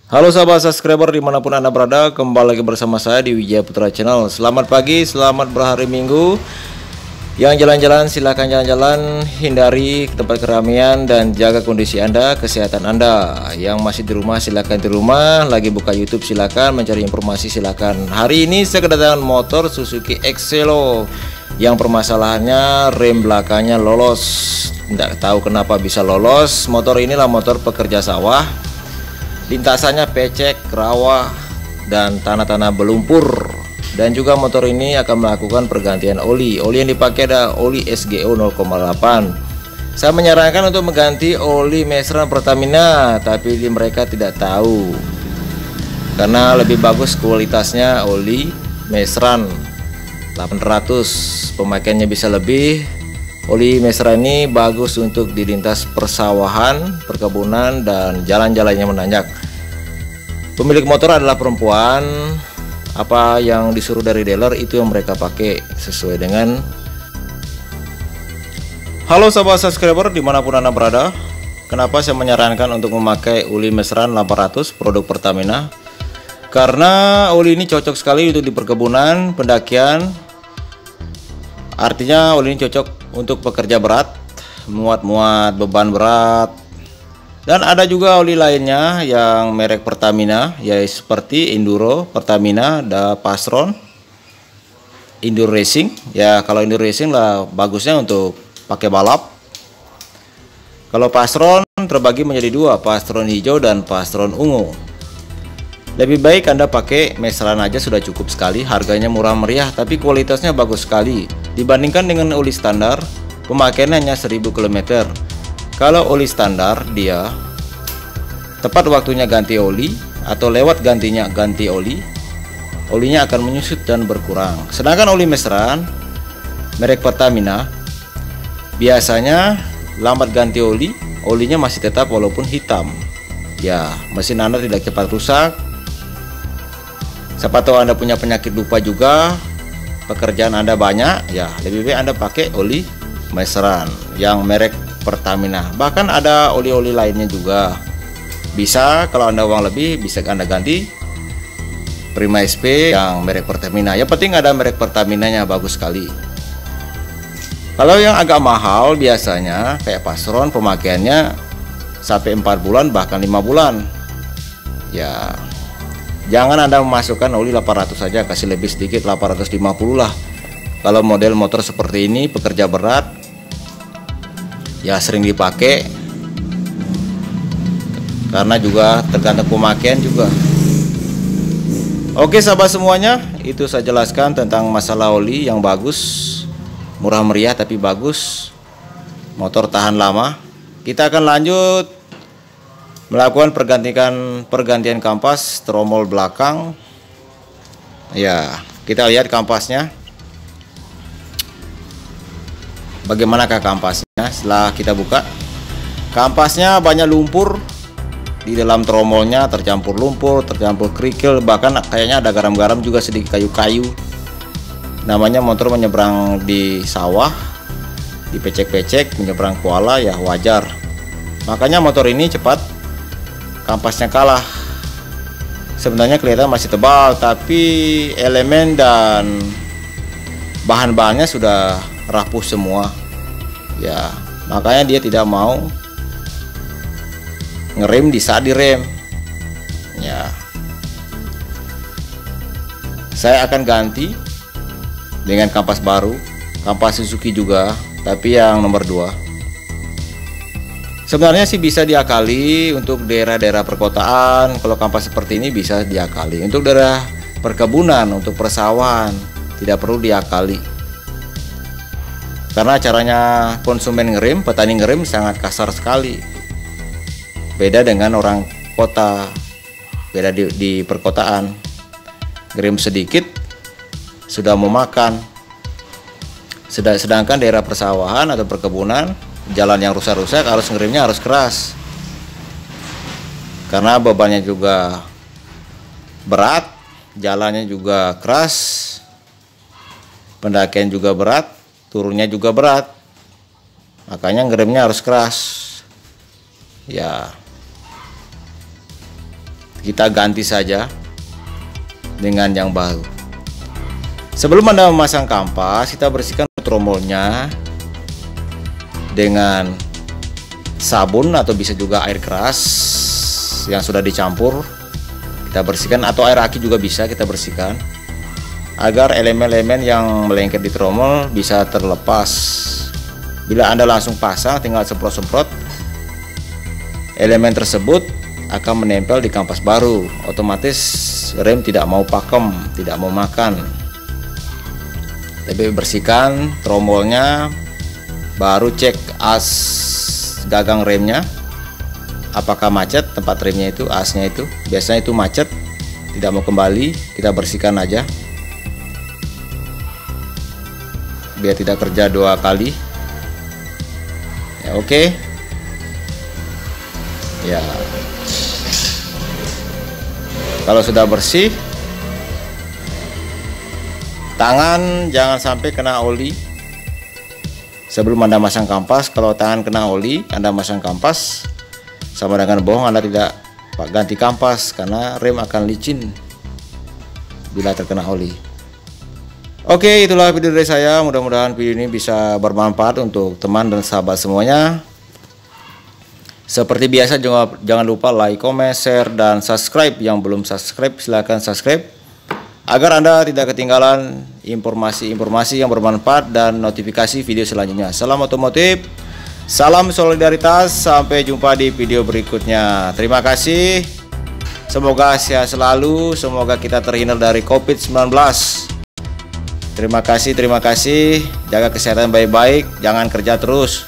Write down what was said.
Halo sahabat subscriber dimanapun Anda berada, kembali lagi bersama saya di Wijaya Putra Channel. Selamat pagi, selamat berhari Minggu. Yang jalan-jalan silakan jalan-jalan, hindari tempat keramaian dan jaga kondisi Anda, kesehatan Anda. Yang masih di rumah silakan di rumah, lagi buka YouTube silakan, mencari informasi silakan. Hari ini saya kedatangan motor Suzuki Exelo yang permasalahannya rem belakangnya lolos. Tidak tahu kenapa bisa lolos. Motor inilah motor pekerja sawah. Lintasannya pecek, rawa, dan tanah-tanah berlumpur. Dan juga motor ini akan melakukan pergantian oli. Oli yang dipakai adalah oli SGO 0,8. Saya menyarankan untuk mengganti oli Mesran Pertamina, tapi mereka tidak tahu. Karena lebih bagus kualitasnya oli Mesran 800. Pemakaiannya bisa lebih. Oli Mesran ini bagus untuk dilintas persawahan, perkebunan, dan jalan-jalan yang menanjak. Pemilik motor adalah perempuan. Apa yang disuruh dari dealer itu yang mereka pakai sesuai dengan. Halo sahabat subscriber dimanapun Anda berada, kenapa saya menyarankan untuk memakai oli Mesran 800 produk Pertamina? Karena oli ini cocok sekali untuk di perkebunan, pendakian. Artinya oli ini cocok untuk pekerja berat, muat-muat beban berat. Dan ada juga oli lainnya yang merek Pertamina, yaitu seperti Enduro Pertamina, ada Pasron, Enduro Racing. Ya kalau Enduro Racing lah bagusnya untuk pakai balap. Kalau Pasron terbagi menjadi dua, Pasron hijau dan Pasron ungu. Lebih baik Anda pakai Mesran aja sudah cukup sekali. Harganya murah meriah tapi kualitasnya bagus sekali. Dibandingkan dengan oli standar, pemakaiannya hanya 1000 km. Kalau oli standar dia tepat waktunya ganti oli atau lewat gantinya ganti oli, olinya akan menyusut dan berkurang. Sedangkan oli Mesran merek Pertamina biasanya lambat ganti oli, olinya masih tetap walaupun hitam. Ya, mesin Anda tidak cepat rusak. Siapa tahu Anda punya penyakit lupa juga, pekerjaan Anda banyak, ya lebih baik Anda pakai oli Mesran yang merek Pertamina. Bahkan ada oli-oli lainnya juga. Bisa kalau Anda uang lebih bisa Anda ganti Prima SP yang merek Pertamina. Yang penting ada merek Pertaminanya, bagus sekali. Kalau yang agak mahal biasanya kayak Pasron pemakaiannya sampai 4 bulan bahkan 5 bulan. Ya, jangan Anda memasukkan oli 800 saja, kasih lebih sedikit 850 lah. Kalau model motor seperti ini pekerja berat ya sering dipakai, karena juga tergantung pemakaian juga. Oke sahabat semuanya, itu saya jelaskan tentang masalah oli yang bagus, murah meriah tapi bagus, motor tahan lama. Kita akan lanjut melakukan pergantian kampas tromol belakang. Ya, kita lihat kampasnya. Bagaimanakah kampasnya? Setelah kita buka, kampasnya banyak lumpur di dalam tromolnya, tercampur lumpur, tercampur kerikil, bahkan kayaknya ada garam-garam juga, sedikit kayu-kayu. Namanya motor menyeberang di sawah, dipecek-pecek, menyeberang kuala, ya wajar. Makanya motor ini cepat kampasnya kalah. Sebenarnya kelihatan masih tebal, tapi elemen dan bahan-bahannya sudah rapuh semua. Ya, makanya dia tidak mau ngerem di saat direm. Ya, saya akan ganti dengan kampas baru, kampas Suzuki juga, tapi yang nomor 2. Sebenarnya sih bisa diakali untuk daerah-daerah perkotaan. Kalau kampas seperti ini bisa diakali. Untuk daerah perkebunan, untuk persawahan tidak perlu diakali. Karena caranya konsumen ngerem, petani ngerem sangat kasar sekali. Beda dengan orang kota, beda di perkotaan. Ngerem sedikit sudah mau makan. Sedangkan daerah persawahan atau perkebunan, jalan yang rusak-rusak harus ngeremnya harus keras. Karena bebannya juga berat, jalannya juga keras, pendakian juga berat, turunnya juga berat. Makanya ngeremnya harus keras. Ya, kita ganti saja dengan yang baru. Sebelum Anda memasang kampas, kita bersihkan tromolnya dengan sabun atau bisa juga air keras yang sudah dicampur. Kita bersihkan, atau air aki juga bisa kita bersihkan, agar elemen-elemen yang melengket di tromol bisa terlepas. Bila Anda langsung pasang, tinggal semprot-semprot, elemen tersebut akan menempel di kampas baru. Otomatis rem tidak mau pakem, tidak mau makan. Lebih bersihkan tromolnya, baru cek as gagang remnya, apakah macet tempat remnya itu, asnya itu. Biasanya itu macet, tidak mau kembali, kita bersihkan aja biar tidak kerja 2 kali ya. Oke ya, kalau sudah bersih, tangan jangan sampai kena oli sebelum Anda masang kampas. Kalau tangan kena oli, Anda masang kampas, sama dengan bohong Anda tidak ganti kampas, karena rem akan licin bila terkena oli. Oke, itulah video dari saya. Mudah-mudahan video ini bisa bermanfaat untuk teman dan sahabat semuanya. Seperti biasa, jangan lupa like, comment, share, dan subscribe. Yang belum subscribe, silahkan subscribe agar Anda tidak ketinggalan informasi-informasi yang bermanfaat dan notifikasi video selanjutnya. Salam otomotif, salam solidaritas, sampai jumpa di video berikutnya. Terima kasih. Semoga sehat selalu, semoga kita terhindar dari COVID-19. Terima kasih. Jaga kesehatan baik-baik, jangan kerja terus.